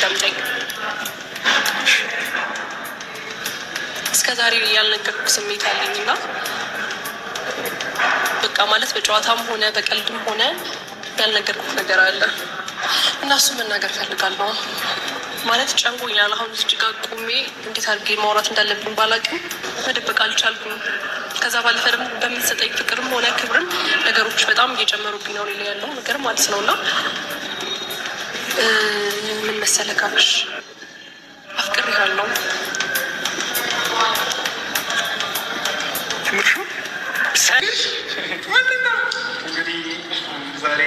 አዳምጠኝ። እስከዛሬ ያልነገርኩህ ስሜት አለኝና በቃ ማለት በጨዋታም ሆነ በቀልድም ሆነ ያልነገርኩህ ነገር አለ እና እሱ መናገር ፈልጋለሁ። ማለት ጨንቆኛል። አሁን እዚህ ጋር ቆሜ እንዴት አድርጌ ማውራት እንዳለብኝ ባላውቅም መደበቅ አልቻልኩም። ከዛ ባለፈ ደግሞ በምትሰጠኝ ፍቅርም ሆነ ክብርም ነገሮች በጣም እየጨመሩብኝ ነው ሌላ ያለው ነገር ማለት ነው። እና ምን መሰለህ ጋሽ አፍቅሬሃለሁ። እንግዲህ ዛሬ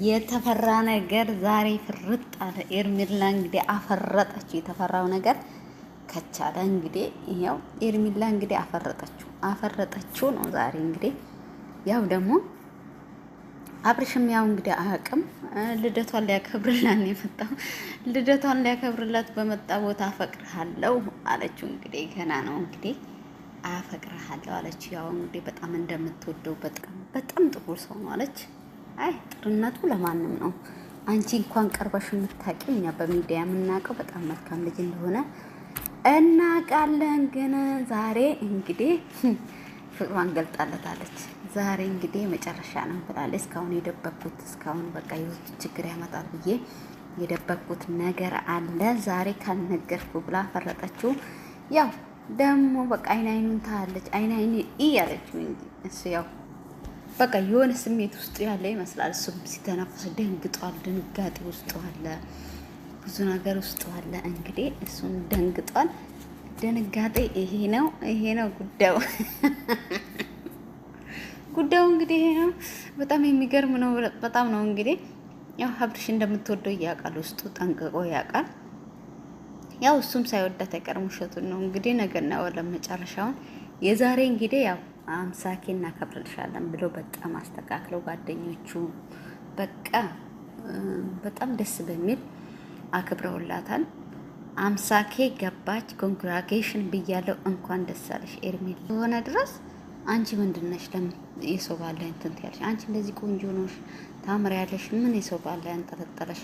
የተፈራ ነገር ዛሬ ፍርጥ አለ። ኤርሚላ እንግዲህ አፈረጠችው። የተፈራው ነገር ከቻለ እንግዲህ ይሄው ኤርሚላ እንግዲህ አፈረጠችው ነው ዛሬ እንግዲህ ያው ደግሞ አብርሽም ያው እንግዲህ አያውቅም። ልደቷን ሊያከብርላት የመጣው ልደቷን ሊያከብርላት በመጣ ቦታ አፈቅርሃለሁ አለችው። እንግዲህ ገና ነው እንግዲህ አፈቅርሃለሁ አለችው። ያው እንግዲህ በጣም እንደምትወደው በጣም ጥሩ ሰው ነው አለች። አይ ጥሩነቱ ለማንም ነው። አንቺ እንኳን ቀርበሽ የምታውቂው እኛ በሚዲያ የምናውቀው በጣም መልካም ልጅ እንደሆነ እናውቃለን። ግን ዛሬ እንግዲህ ፍቅሯን ገልጣለታለች። ዛሬ እንግዲህ መጨረሻ ነው ብላለች። እስካሁን በቃ የውስጥ ችግር ያመጣል ብዬ የደበቅኩት ነገር አለ ዛሬ ካልነገርኩ ብላ ፈረጠችው። ያው ደግሞ በቃ አይኑን ታያለች። አይን እያለችው እንጂ እሱ ያው በቃ የሆነ ስሜት ውስጡ ያለ ይመስላል። እሱም ሲተነፍስ ደንግጧል። ድንጋጤ ውስጡ አለ፣ ብዙ ነገር ውስጡ አለ። እንግዲህ እሱም ደንግጧል። ድንጋጤ ይሄ ነው ጉዳዩ። ጉዳዩ እንግዲህ ይሄ ነው። በጣም የሚገርም ነው። በጣም ነው እንግዲህ ያው አብርሽ እንደምትወደው ያውቃል፣ ውስጡ ጠንቅቆ ያውቃል። ያው እሱም ሳይወዳት አይቀርም። ውሸቱን ነው እንግዲህ ነገና ወለ መጨረሻውን የዛሬ እንግዲህ ያው 50K እናከብርልሻለን ብሎ በጣም አስተካክለው ጓደኞቹ በቃ በጣም ደስ በሚል አክብረውላታል። 50K ገባች። ኮንግራጌሽን ብያለው። እንኳን ደስ አለሽ ኤርሚል የሆነ ድረስ አንቺ ምንድነሽ? ለምን የሰው ባለ እንትን ትያለሽ? አንቺ እንደዚህ ቆንጆ ነሽ፣ ታምሪያለሽ። ምን የሰው ባለ ያንጠለጠለሽ?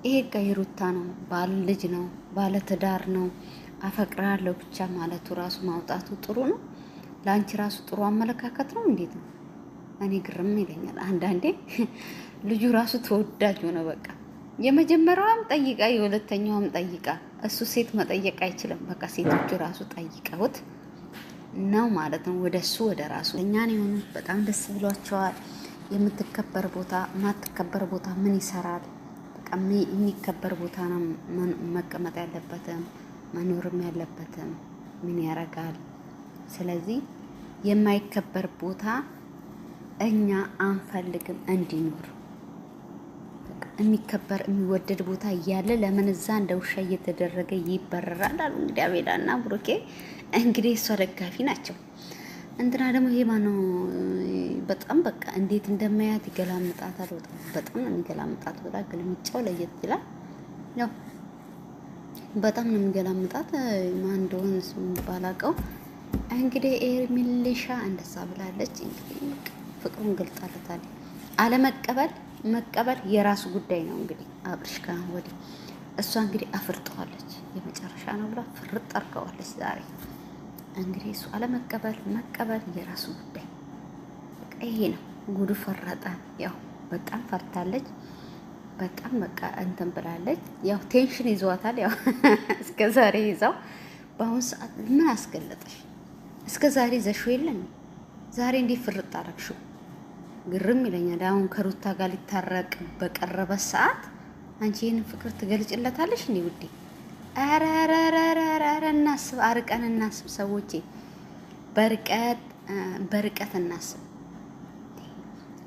ይሄ ጋይሩታ ነው፣ ባል ልጅ ነው፣ ባለ ትዳር ነው። አፈቅራለሁ ብቻ ማለቱ ራሱ ማውጣቱ ጥሩ ነው። ለአንቺ ራሱ ጥሩ አመለካከት ነው። እንዴት ነው? እኔ ግርም ይለኛል አንዳንዴ። ልጁ ራሱ ተወዳጅ ሆነ። በቃ የመጀመሪያዋም ጠይቃ የሁለተኛዋም ጠይቃ፣ እሱ ሴት መጠየቅ አይችልም። በቃ ሴቶቹ ራሱ ጠይቀውት ነው ማለት ነው። ወደሱ ወደ ራሱ እኛን የሆኑ በጣም ደስ ብሏቸዋል። የምትከበር ቦታ ማትከበር ቦታ ምን ይሰራል? በቃ የሚከበር ቦታ ነው መቀመጥ ያለበትም መኖርም ያለበትም ምን ያረጋል? ስለዚህ የማይከበር ቦታ እኛ አንፈልግም እንዲኖር። በቃ የሚከበር የሚወደድ ቦታ እያለ ለምን እዛ እንደ ውሻ እየተደረገ ይበረራል አሉ እንግዲህ አቤላና ብሩኬ። እንግዲህ እሷ ደጋፊ ናቸው። እንትና ደግሞ ይሄ ማነው በጣም በቃ እንዴት እንደማያት ይገላምጣታል። በጣም ነው የሚገላምጣት። በጣም ግልምጫው ለየት ይላል። ያው በጣም ነው የሚገላምጣት። ማን እንደሆነ ስሙ ባላቀው እንግዲህ ኤርሚልሻ እንደዛ ብላለች። እንግዲህ ፍቅሩን ገልጣለታለች። አለመቀበል መቀበል የራሱ ጉዳይ ነው። እንግዲህ አብርሽ ካሁን ወዲህ እሷ እንግዲህ አፍርጠዋለች። የመጨረሻ ነው ብላ ፍርጥ አድርገዋለች ዛሬ። እንግዲህ እሱ አለመቀበል መቀበል የራሱ ጉዳይ በቃ ይሄ ነው። ጉዱ ፈረጠ። ያው በጣም ፈርታለች። በጣም በቃ እንትን ብላለች። ያው ቴንሽን ይዟታል። ያው እስከ ዛሬ ይዛው በአሁን ሰዓት ምን አስገለጠሽ? እስከ ዛሬ ዘሽው የለን ዛሬ እንዴት ፍርጥ አረግሽው? ግርም ይለኛል። አሁን ከሩታ ጋር ሊታረቅ በቀረበ ሰዓት አንቺ ይህን ፍቅር ትገልጭለታለሽ እንዴ ውዴ? ኧረ እናስብ፣ አርቀን እናስብ ሰዎቼ፣ በርቀት እናስብ።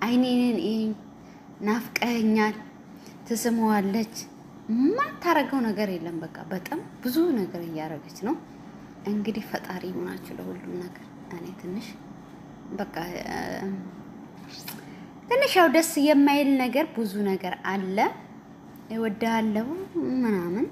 አይኔን ናፍቀኸኛል፣ ትስመዋለች። ማታረገው ነገር የለም። በቃ በጣም ብዙ ነገር እያደረገች ነው። እንግዲህ ፈጣሪ ይሆናችሁ ለሁሉም ነገር። እኔ ትንሽ ያው ደስ የማይል ነገር ብዙ ነገር አለ። እወዳለሁ ምናምን